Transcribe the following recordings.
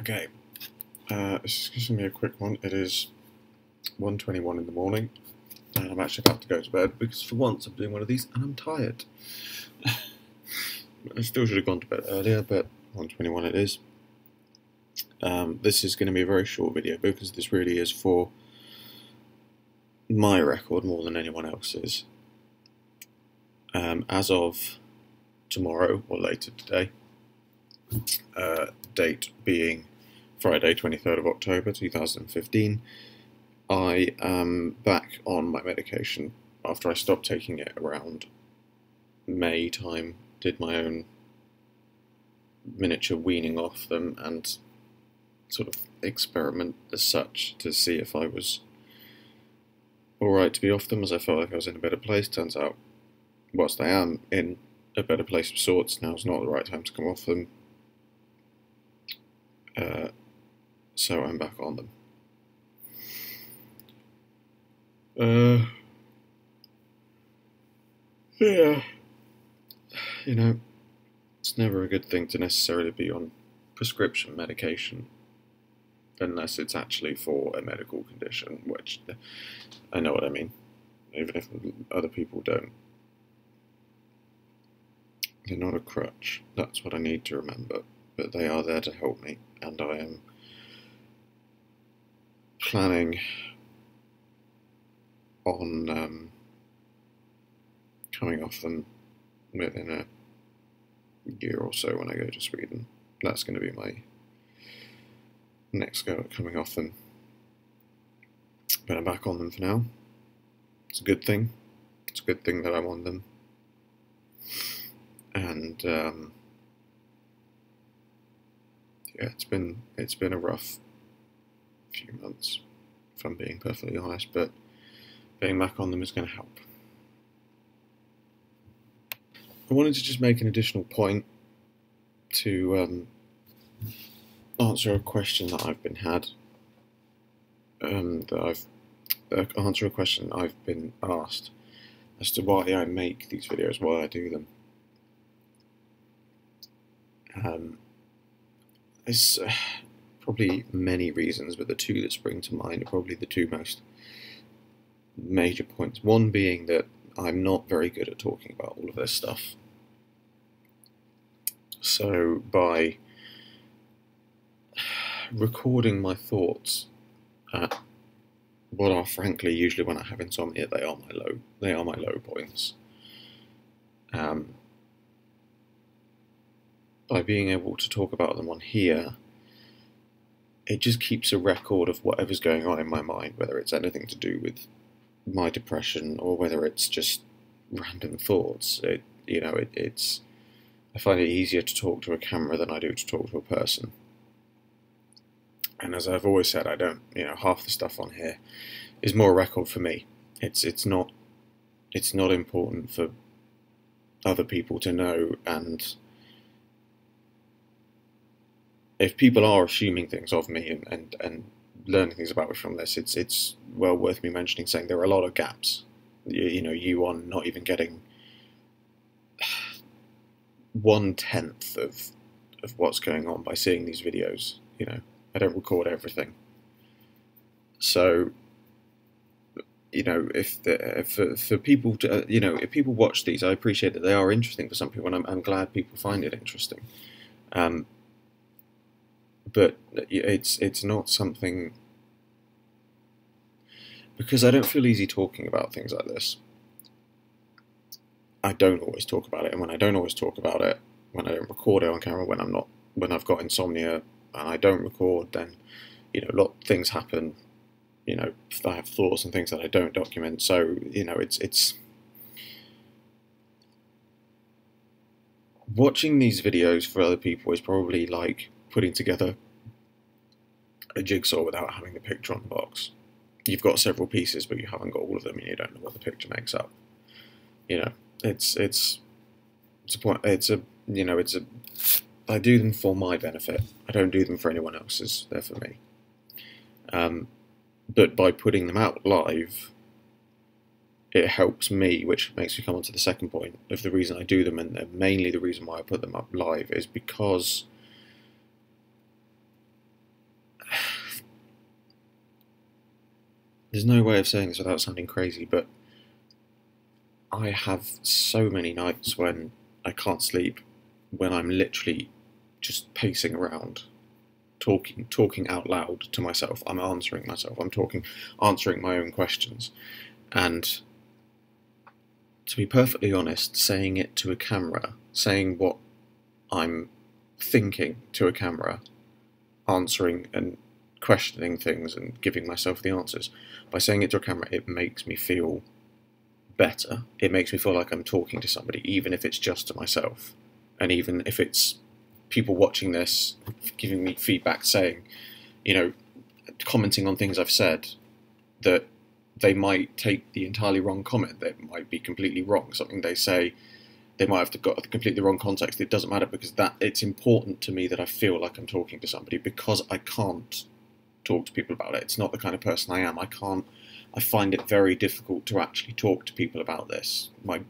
Okay, this is going to be a quick one. It is 1:21 in the morning, and I'm actually about to go to bed because for once I'm doing one of these and I'm tired. I still should have gone to bed earlier, but 1:21 it is. This is going to be a very short video because this really is for my record more than anyone else's. As of tomorrow or later today, date being Friday 23rd of October 2015, I am back on my medication after I stopped taking it around May time, did my own miniature weaning off them and sort of experiment as such to see if I was alright to be off them, as I felt like I was in a better place. Turns out, whilst I am in a better place of sorts, now's not the right time to come off them. So I'm back on them. Yeah, you know, it's never a good thing to necessarily be on prescription medication unless it's actually for a medical condition, which I know what I mean, even if other people don't. They're not a crutch, that's what I need to remember, but they are there to help me, and I am planning on coming off them within a year or so when I go to Sweden. That's going to be my next go at coming off them. But I'm back on them for now. It's a good thing. It's a good thing that I'm on them. And yeah, it's been a rough few months, if I'm being perfectly honest, but being back on them is going to help. I wanted to just make an additional point to answer a question that I've been answer a question I've been asked as to why I make these videos, why I do them. There's probably many reasons, but the two that spring to mind are probably the two most major points. One being that I'm not very good at talking about all of this stuff. So by recording my thoughts at what are frankly usually when I have insomnia, they are my low points. By being able to talk about them on here, it just keeps a record of whatever's going on in my mind, whether it's anything to do with my depression or whether it's just random thoughts. I find it easier to talk to a camera than I do to talk to a person. And as I've always said, I don't, half the stuff on here is more a record for me. It's not important for other people to know, and if people are assuming things of me and learning things about me from this, it's well worth me mentioning, saying there are a lot of gaps. You are not even getting 1/10 of what's going on by seeing these videos. I don't record everything. So, for people to, if people watch these, I appreciate that they are interesting for some people, and I'm glad people find it interesting. But it's not something, because I don't feel easy talking about things like this. I don't always talk about it, and when I don't always talk about it, when I don't record it on camera, when I've got insomnia and I don't record, then a lot of things happen. I have thoughts and things that I don't document. So it's watching these videos for other people is probably like putting together a jigsaw without having the picture on the box. You've got several pieces, but you haven't got all of them, and you don't know what the picture makes up. I do them for my benefit. I don't do them for anyone else's. They're for me. But by putting them out live, it helps me, which makes me come on to the second point of the reason I do them, and mainly the reason why I put them up live is because there's no way of saying this without sounding crazy, but I have so many nights when I can't sleep, when I'm literally just pacing around, talking out loud to myself. I'm answering myself. I'm answering my own questions. And to be perfectly honest, saying it to a camera, saying what I'm thinking to a camera, answering and questioning things and giving myself the answers, by saying it to a camera, it makes me feel better. It makes me feel like I'm talking to somebody, even if it's just to myself, and even if it's people watching this, giving me feedback, saying, commenting on things I've said, that they might take the entirely wrong comment. That might be completely wrong. Something they say, they might have got a completely wrong context. It doesn't matter, because it's important to me that I feel like I'm talking to somebody, because I can't talk to people about it. It's not the kind of person I am. I find it very difficult to actually talk to people about this. My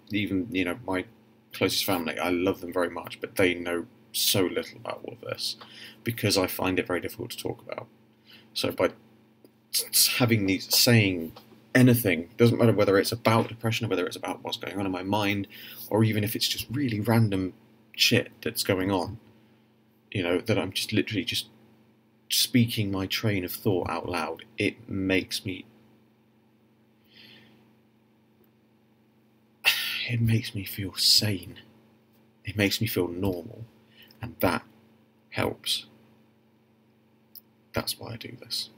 closest family, I love them very much, but they know so little about all of this, because I find it very difficult to talk about. So by saying anything, doesn't matter whether it's about depression or whether it's about what's going on in my mind, or even if it's just really random shit that's going on, that I'm just literally just speaking my train of thought out loud, it makes me feel sane. It makes me feel normal, and that helps. That's why I do this.